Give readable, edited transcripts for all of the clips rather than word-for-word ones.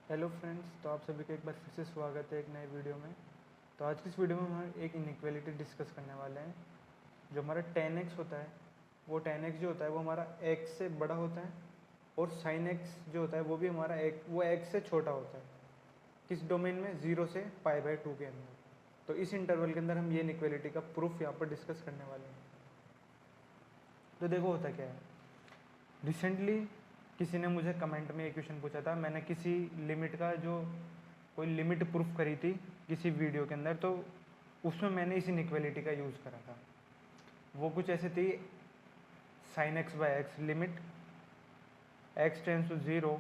Hello friends, तो आप सभी का एक बार फिर से स्वागत है एक नए वीडियो में। तो आज की इस वीडियो में हम एक इनइक्वालिटी डिस्कस करने वाले हैं। जो हमारा tan x होता है, वो tan x जो होता है वो हमारा x से बड़ा होता है, और sin x जो होता है वो भी हमारा x से छोटा होता है। किस डोमेन में? 0 से π/2 के अंदर। तो इस इंटरवल के अंदर हम ये इनइक्वालिटी का प्रूफ यहाँ पर डिस्कस करने वाले हैं। तो देखो होता क्या है, रिसेंटली किसी ने मुझे कमेंट में एक क्वेश्चन पूछा था। मैंने किसी लिमिट का जो कोई लिमिट प्रूफ करी थी किसी वीडियो के अंदर, तो उसमें मैंने इस इनइक्वालिटी का यूज़ करा था। वो कुछ ऐसे थी, sin x by x limit x tends to 0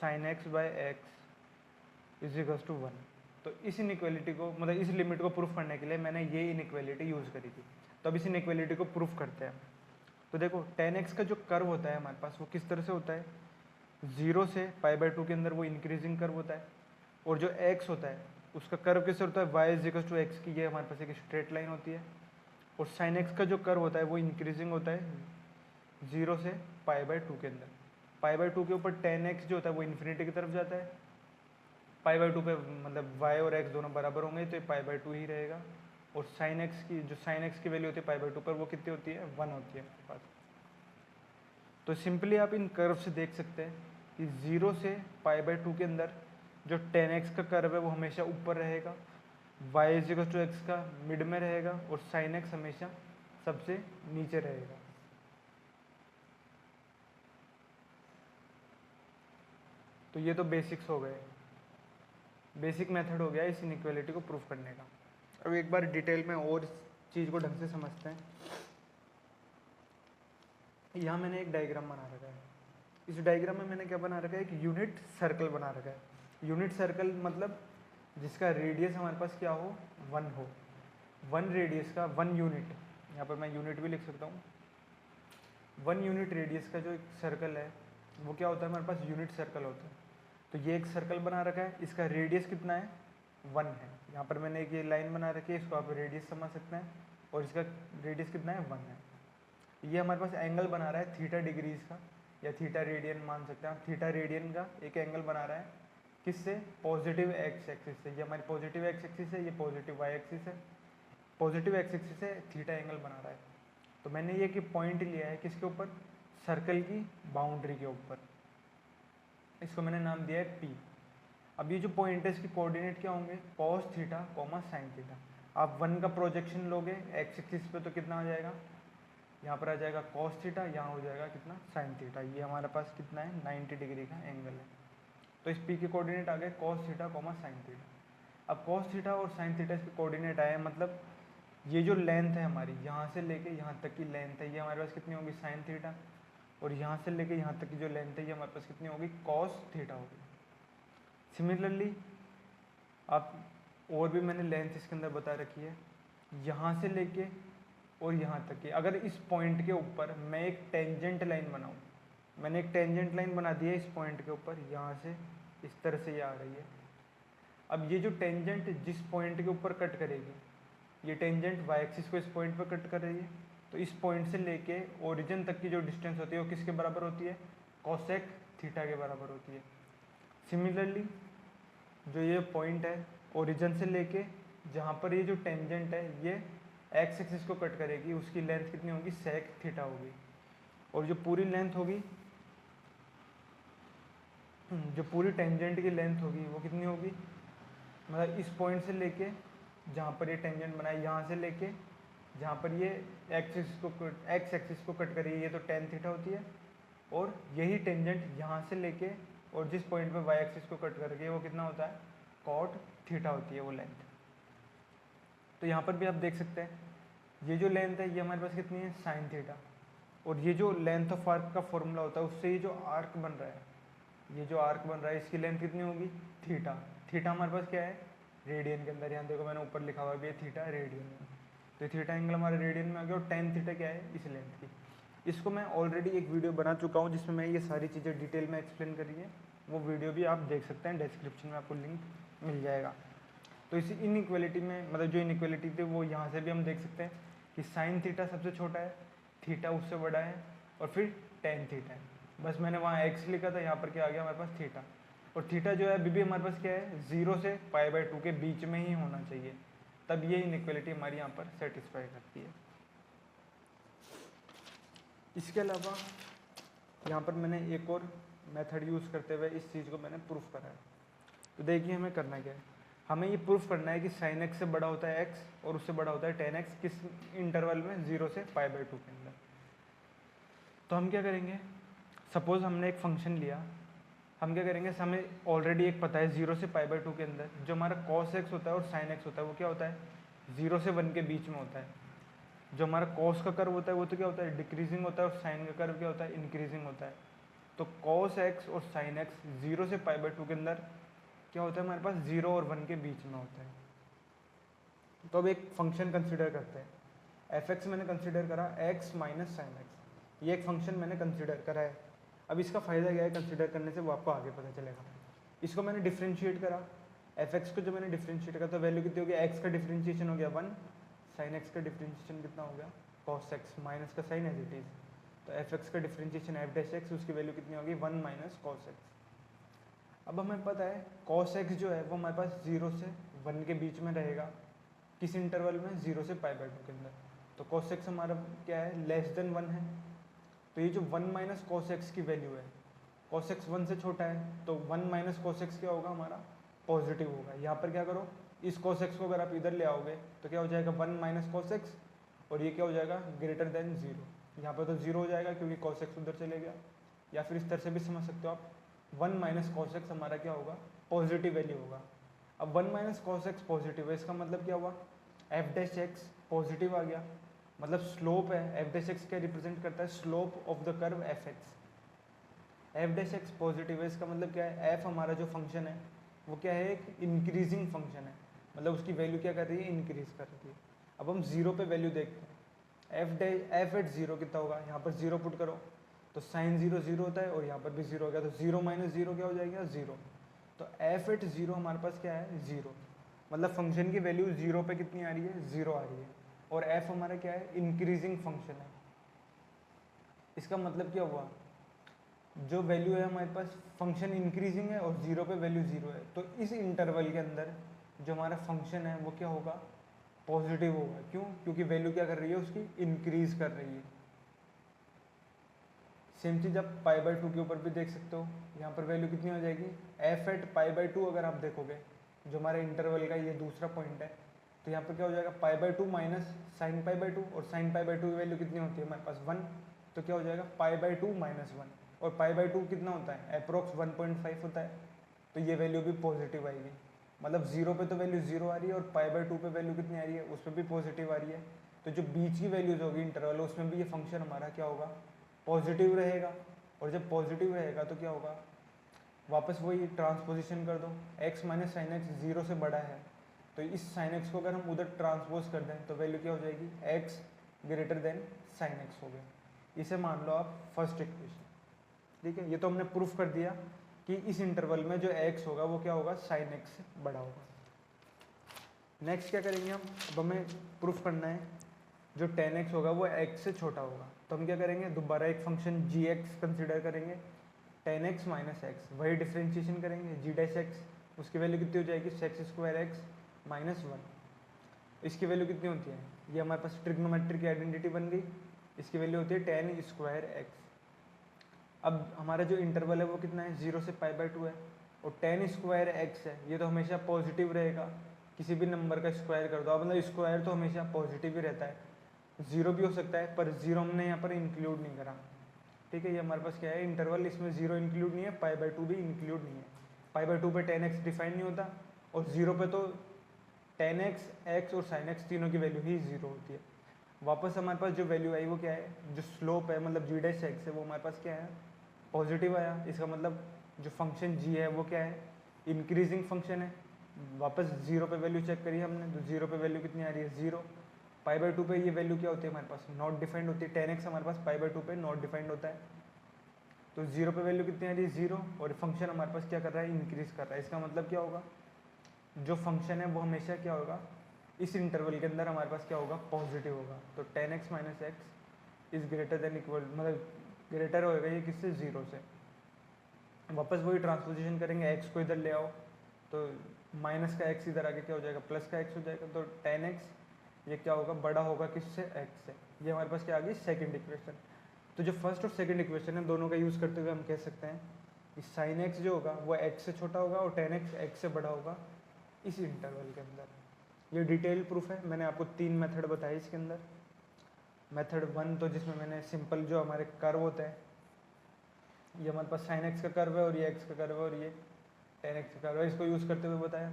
sin x by x is equals to 1। तो इस इनइक्वालिटी को, मतलब इस लिमिट को प्रूफ करने के लिए मैंने ये इनइक्वालिटी यूज़ करी थी। तो अब इस इनइक्वालिटी को प्रूफ करते हैं। तो देखो tan x का जो कर्व होता है हमारे पास, वो किस तरह से होता है? 0 से π/2 के अंदर वो इंक्रीजिंग कर्व होता है, और जो x होता है उसका कर्व किससे होता है? y is equal to x की ये हमारे पास एक स्ट्रेट लाइन होती है। और sin x का जो कर्व होता है वो इंक्रीजिंग होता है 0 से π/2 के अंदर। π/2 के ऊपर tan x जो होता है वो इन्फिनिटी की तरफ जाता है। π/2 पे मतलब y और x दोनों बराबर होंगे, तो ये π/2 ही रहेगा। और sin x की जो sin x की वैल्यू होती है π/2 पर, वो कितनी होती है? 1 होती है हमारे पास। तो सिंपली आप इन कर्व से देख सकते हैं कि 0 से π/2 के अंदर जो tan x का कर्व है वो हमेशा ऊपर रहेगा, y is equal to x का मिड में रहेगा, और sin x हमेशा सबसे नीचे रहेगा। तो ये तो बेसिक्स हो गए, बेसिक मेथड हो गया इस इनइक्वालिटी को प्रूफ करने का। अब एक बार डिटेल में और इस चीज़ को ढंग से समझते हैं। यहाँ मैंने एक डायग्राम बना रखा है। इस डायग्राम में मैंने क्या बना रखा है? एक यूनिट सर्कल बना रखा है। यूनिट सर्कल मतलब जिसका रेडियस हमारे पास क्या हो? 1 हो। 1 रेडियस का 1 यूनिट, यहाँ पर मैं यूनिट भी लिख सकता हूँ। 1 यूनिट रेडियस का जो एक सर्कल है वो क्या होता है? हमारे पास यूनिट सर्कल होता है। तो ये एक सर्कल बना रखा है, इसका रेडियस कितना है? 1 है। यहाँ पर मैंने एक ये लाइन बना रखी है, इसको आप रेडियस समझ सकते हैं, और इसका रेडियस कितना है? 1 है। ये हमारे पास एंगल बना रहा है थीटा डिग्रीज का, या थीटा रेडियन मान सकते हैं आप। थीटा रेडियन का एक एंगल बना रहा है, किससे? पॉजिटिव एक्स एक्सिस से। ये हमारी पॉजिटिव एक्स एक्सिस है, ये पॉजिटिव वाई एक्सिस है। पॉजिटिव एक्स एक्सिस से थीटा एंगल बना रहा है। तो मैंने ये कि पॉइंट लिया है किसके ऊपर? सर्कल की बाउंड्री के ऊपर। इसको मैंने नाम दिया है पी। अब ये जो पॉइंट है इसके कोऑर्डिनेट क्या होंगे? Cos theta comma sine theta. आप 1 का प्रोजेक्शन लोगे एक्स एक्सिस पे तो कितना आ जाएगा? यहाँ पर आ जाएगा कॉस थीटा, यहाँ हो जाएगा कितना? Sine theta. ये हमारे पास कितना है? 90 डिग्री का एंगल है। तो इस पी के कोऑर्डिनेट आ गए cos theta comma sine theta. अब कॉस थीटा और साइन थीटा इसके कोऑर्डिनेट आए, मतलब ये जो लेंथ है हमारी, यहाँ से लेके यहाँ तक की लेंथ है, ये हमारे पास कितनी होगी? Sine theta. और यहाँ से लेके यहाँ तक की जो लेंथ है ये हमारे पास कितनी होगी? कॉस थीटा होगी। सिमिलरली आप और भी मैंने लेंथ इसके अंदर बता रखी है, यहाँ से लेके और यहाँ तक की। अगर इस पॉइंट के ऊपर मैं एक टेंजेंट लाइन बनाऊँ, मैंने एक टेंजेंट लाइन बना दी है इस पॉइंट के ऊपर, यहाँ से इस तरह से ये आ रही है। अब ये जो टेंजेंट जिस पॉइंट के ऊपर कट करेगी, ये टेंजेंट वाई एक्सिस को इस पॉइंट पर कट कर रही है, तो इस पॉइंट से लेके ओरिजिन तक की जो डिस्टेंस होती है वो किसके बराबर होती है? कोसेक थीटा के बराबर होती है। सिमिलरली जो ये पॉइंट है ओरिजिन से लेके जहाँ पर ये जो टेंजेंट है ये एक्स एक्सिस को कट करेगी, उसकी लेंथ कितनी होगी? सेक थीटा होगी। और जो पूरी लेंथ होगी, जो पूरी टेंजेंट की लेंथ होगी वो कितनी होगी? मतलब इस पॉइंट से लेके जहाँ पर ये टेंजेंट बनाए, यहाँ से लेके जहाँ पर ये एक्स एक्सिस को कट करेगी, ये तो टेन थीटा होती है। और यही टेंजेंट यहाँ से लेके और जिस पॉइंट पे वाई एक्सिस को कट करेगी वो कितना होता है? कॉट थीटा होती है वो लेंथ। तो यहाँ पर भी आप देख सकते हैं ये जो लेंथ है ये हमारे पास कितनी है? Sine theta. और ये जो लेंथ ऑफ आर्क का फॉर्मूला होता है उससे ये जो आर्क बन रहा है, ये जो आर्क बन रहा है इसकी लेंथ कितनी होगी? थीटा। थीटा हमारे पास क्या है? रेडियन के अंदर। यहाँ देखो मैंने ऊपर लिखा हुआ है थीटा रेडियन में। तो थीटा एंगल हमारे रेडियन में आ गया, और टेन थीटा क्या है? इस लेंथ की। इसको मैं ऑलरेडी एक वीडियो बना चुका हूँ जिसमें मैं ये सारी चीज़ें डिटेल में एक्सप्लेन करी है। वो वीडियो भी आप देख सकते हैं, डिस्क्रिप्शन में आपको लिंक मिल जाएगा। तो इसी इनइक्वालिटी में, मतलब जो इनइक्वालिटी थी वो यहाँ से भी हम देख सकते हैं कि साइन थीटा सबसे छोटा है, थीटा उससे बड़ा है, और फिर टेन थीटा है। बस मैंने वहाँ एक्स लिखा था, यहाँ पर क्या आ गया हमारे पास? थीटा। और थीटा जो है अभी भी हमारे पास क्या है, 0 से π/2 के बीच में ही होना चाहिए, तब ये इनइक्वालिटी हमारी यहाँ पर सेटिस्फाई करती है। इसके अलावा यहाँ पर मैंने एक और मेथड यूज़ करते हुए इस चीज़ को मैंने प्रूफ करा है। तो देखिए हमें करना क्या है, हमें ये प्रूफ करना है कि sin x से बड़ा होता है x और उससे बड़ा होता है tan x किस इंटरवल में, 0 से π/2 के अंदर। तो हम क्या करेंगे, सपोज हमने एक फंक्शन लिया, हम क्या करेंगे, हमें ऑलरेडी एक पता है 0 से π/2 के अंदर जो हमारा cos x होता है और sin x होता है वो क्या होता है, 0 से 1 के बीच में होता है। जो हमारा cos का कर्व होता है वो तो क्या होता है, डिक्रीजिंग होता है, और sin का कर्व क्या होता है, इंक्रीजिंग होता है। तो cos x और sin x 0 से π/2 के अंदर क्या होता है, हमारे पास 0 और 1 के बीच में होता है। तो अब एक फंक्शन कंसिडर करते हैं, f(x) मैंने कंसिडर करा x माइनस sin x, ये एक फंक्शन मैंने कंसिडर करा है। अब इसका फ़ायदा क्या है कंसिडर करने से, वो आपको आगे पता चलेगा। इसको मैंने डिफ्रेंशिएट करा, f(x) को जो मैंने डिफ्रेंशिएट करा तो वैल्यू कितनी हो गया, x का डिफ्रेंशिएशन हो गया 1, sin x का डिफ्रेंशिएशन कितना हो गया, cos x माइनस का sin एज इट इज़, तो f(x) का डिफ्रेंशिएशन f'(x), उसकी वैल्यू कितनी होगी 1 माइनस cos x। अब हमें पता है cos x जो है वो हमारे पास 0 से 1 के बीच में रहेगा, किस इंटरवल में, 0 से π/2 के अंदर। तो cos x हमारा क्या है, लेस देन 1 है। तो ये जो 1 माइनस cos x की वैल्यू है, cos x 1 से छोटा है, तो 1 माइनस cos x क्या होगा, हमारा पॉजिटिव होगा। यहाँ पर क्या करो, इस cos x को अगर आप इधर ले आओगे तो क्या हो जाएगा 1 माइनस cos x, और ये क्या हो जाएगा, ग्रेटर देन 0। यहाँ पर तो 0 हो जाएगा क्योंकि cos x उधर चले गया। या फिर इस तरह से भी समझ सकते हो आप, 1 माइनस cos x हमारा क्या होगा, पॉजिटिव वैल्यू होगा। अब 1 माइनस cos x पॉजिटिव है, इसका मतलब क्या हुआ, f'(x) पॉजिटिव आ गया, मतलब स्लोप है। f'(x) क्या रिप्रेजेंट करता है, slope of the curve f(x). f'(x) positive है, इसका मतलब क्या है, f हमारा जो फंक्शन है वो क्या है, एक इंक्रीजिंग फंक्शन है, मतलब उसकी वैल्यू क्या कर रही है, इंक्रीज कर रही है। अब हम 0 पे वैल्यू देखते हैं, f(0) कितना होगा, यहाँ पर 0 पुट करो तो sin 0 0 होता है, और यहाँ पर भी 0 हो गया, तो 0 माइनस 0 क्या हो जाएगा, 0। तो f(0) हमारे पास क्या है, 0, मतलब फंक्शन की वैल्यू 0 पे कितनी आ रही है, 0 आ रही है, और f हमारा क्या है, इंक्रीजिंग फंक्शन है। इसका मतलब क्या हुआ, जो वैल्यू है हमारे पास, फंक्शन इंक्रीजिंग है और 0 पे वैल्यू 0 है, तो इस इंटरवल के अंदर जो हमारा फंक्शन है वो क्या होगा, पॉजिटिव होगा। क्यों, क्योंकि वैल्यू क्या कर रही है, उसकी इंक्रीज कर रही है। सेम चीज़ आप π/2 के ऊपर भी देख सकते हो, यहाँ पर वैल्यू कितनी हो जाएगी, f(π/2) अगर आप देखोगे, जो हमारे इंटरवल का ये दूसरा पॉइंट है, तो यहाँ पर क्या हो जाएगा, π/2 माइनस sin π/2, और sin π/2 की वैल्यू कितनी होती है हमारे पास 1, तो क्या हो जाएगा π/2 माइनस 1, और π/2 कितना होता है, अप्रोक्स 1.5 होता है, तो ये वैल्यू भी पॉजिटिव आएगी। मतलब 0 पे तो वैल्यू 0 आ रही है, और π/2 पे वैल्यू कितनी आ रही है, उसमें भी पॉजिटिव आ रही है। तो जो बीच की वैल्यूज होगी इंटरवल, उसमें भी ये फंक्शन हमारा क्या होगा, पॉजिटिव रहेगा। और जब पॉजिटिव रहेगा तो क्या होगा, वापस वही ट्रांसपोजिशन कर दो, x माइनस साइन एक्स 0 से बड़ा है, तो इस साइन एक्स को अगर हम उधर ट्रांसपोज कर दें तो वैल्यू क्या हो जाएगी, x greater than sine x हो गया। इसे मान लो आप फर्स्ट इक्वेशन। ठीक है, ये तो हमने प्रूफ कर दिया कि इस इंटरवल में जो x होगा वो क्या होगा, साइन एक्स से बड़ा होगा। नेक्स्ट क्या करेंगे हम, अब हमें प्रूफ करना है जो tan x होगा वो x से छोटा होगा। तो हम क्या करेंगे, दोबारा एक फंक्शन gx कंसिडर करेंगे, tan x माइनस एक्स, वही डिफ्रेंशिएशन करेंगे g डैश x, उसकी वैल्यू कितनी हो जाएगी, सेक्स स्क्वायर एक्स माइनस 1। इसकी वैल्यू कितनी होती है, ये हमारे पास ट्रिग्नोमेट्रिक की आइडेंटिटी बन गई। इसकी वैल्यू होती है tan स्क्वायर एक्स। अब हमारा जो इंटरवल है वो कितना है, 0 से π/2 है, और tan स्क्वायर एक्स है, ये तो हमेशा पॉजिटिव रहेगा, किसी भी नंबर का स्क्वायर कर दो आप, मतलब स्क्वायर तो हमेशा पॉजिटिव ही रहता है, 0 भी हो सकता है, पर 0 हमने यहाँ पर इंक्लूड नहीं करा। ठीक है, ये हमारे पास क्या है इंटरवल, इसमें 0 इंक्लूड नहीं है, π/2 भी इंक्लूड नहीं है। π/2 पे tan x डिफाइन नहीं होता, और 0 पे तो tan x और sin x तीनों की वैल्यू ही 0 होती है। वापस हमारे पास जो वैल्यू आई वो क्या है, जो स्लोप है मतलब g डैश x है, वो हमारे पास क्या है, पॉजिटिव आया। इसका मतलब जो फंक्शन g है वो क्या है, इंक्रीजिंग फंक्शन है। वापस 0 पे वैल्यू चेक करी हमने, तो 0 पे वैल्यू कितनी आ रही है, 0। π/2 पे ये वैल्यू क्या होती है हमारे पास, नॉट डिफाइंड होती है। tan x हमारे पास π/2 पे नॉट डिफाइंड होता है, तो 0 पे वैल्यू कितनी आ रही है, 0, और फंक्शन हमारे पास क्या कर रहा है, इंक्रीज कर रहा है। इसका मतलब क्या होगा, जो फंक्शन है वो हमेशा क्या होगा, इस इंटरवल के अंदर हमारे पास क्या होगा, पॉजिटिव होगा। तो tan x minus x is greater than equal, मतलब ग्रेटर होएगा ये किससे, 0 से। वापस वही ट्रांसपोजिशन करेंगे, एक्स को इधर ले आओ तो माइनस का एक्स इधर आके क्या हो जाएगा, प्लस का एक्स हो जाएगा। तो टेन एक्स ये क्या होगा, बड़ा होगा किससे, एक्स से। ये हमारे पास क्या आ गई, सेकंड इक्वेशन। तो जो फर्स्ट और सेकंड इक्वेशन है दोनों का यूज़ करते हुए हम कह सकते हैं कि साइन एक्स जो होगा वो एक्स से छोटा होगा और टेन एक्स एक्स से बड़ा होगा इस इंटरवल के अंदर। ये डिटेल प्रूफ है, मैंने आपको 3 मेथड बताए इसके अंदर। मेथड 1 तो जिसमें मैंने सिंपल जो हमारे कर्व होते हैं, ये हमारे पास साइन एक्स का कर्व है और ये एक्स का कर्व है और ये टेन एक्स का कर्व है, इसको यूज़ करते हुए बताया।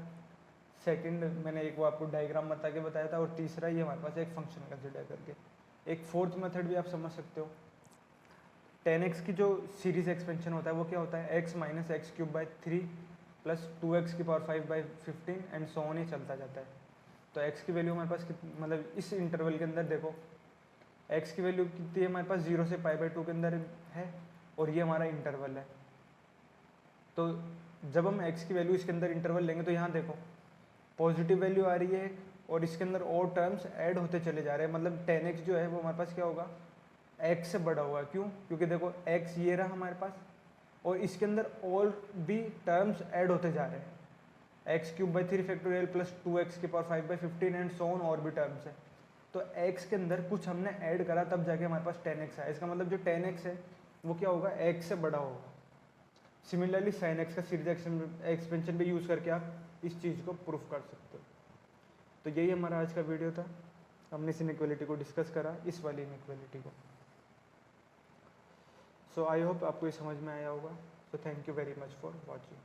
सेकंड मैंने एक वो आपको डायग्राम बता के बताया था, और तीसरा ये हमारे पास एक फंक्शन कंसिडर करके। एक फोर्थ मेथड भी आप समझ सकते हो, टेन एक्स की जो सीरीज एक्सपेंशन होता है वो क्या होता है, x minus x cube by 3 plus 2x की power 5 by 15 and so on ही चलता जाता है। तो x की वैल्यू हमारे पास मतलब इस इंटरवल के अंदर देखो x की वैल्यू कितनी है हमारे पास, 0 से पाई बाई 2 के अंदर है, और ये हमारा इंटरवल है। तो जब हम x की वैल्यू इसके अंदर इंटरवल लेंगे तो यहाँ देखो पॉजिटिव वैल्यू आ रही है और इसके अंदर और टर्म्स ऐड होते चले जा रहे हैं, मतलब 10x जो है वो हमारे पास क्या होगा, x से बड़ा होगा। क्यों, क्योंकि देखो x ये रहा हमारे पास और इसके अंदर और भी टर्म्स ऐड होते जा रहे हैं, x cube by 3 factorial plus 2x की power 5 by 15 and so on, और भी टर्म्स है। तो x के अंदर कुछ हमने ऐड करा तब जाके हमारे पास 10x आया। इसका मतलब जो 10x है वो क्या होगा, x से बड़ा होगा। सिमिलरली साइन एक्स का सीरीज एक्सपेंशन भी यूज़ करके आप इस चीज़ को प्रूफ कर सकते हो। तो यही हमारा आज का वीडियो था, हमने इस इनइक्वालिटी को डिस्कस करा, इस वाली इनइक्वालिटी को। सो आई होप आपको ये समझ में आया होगा। So thank you very much for watching.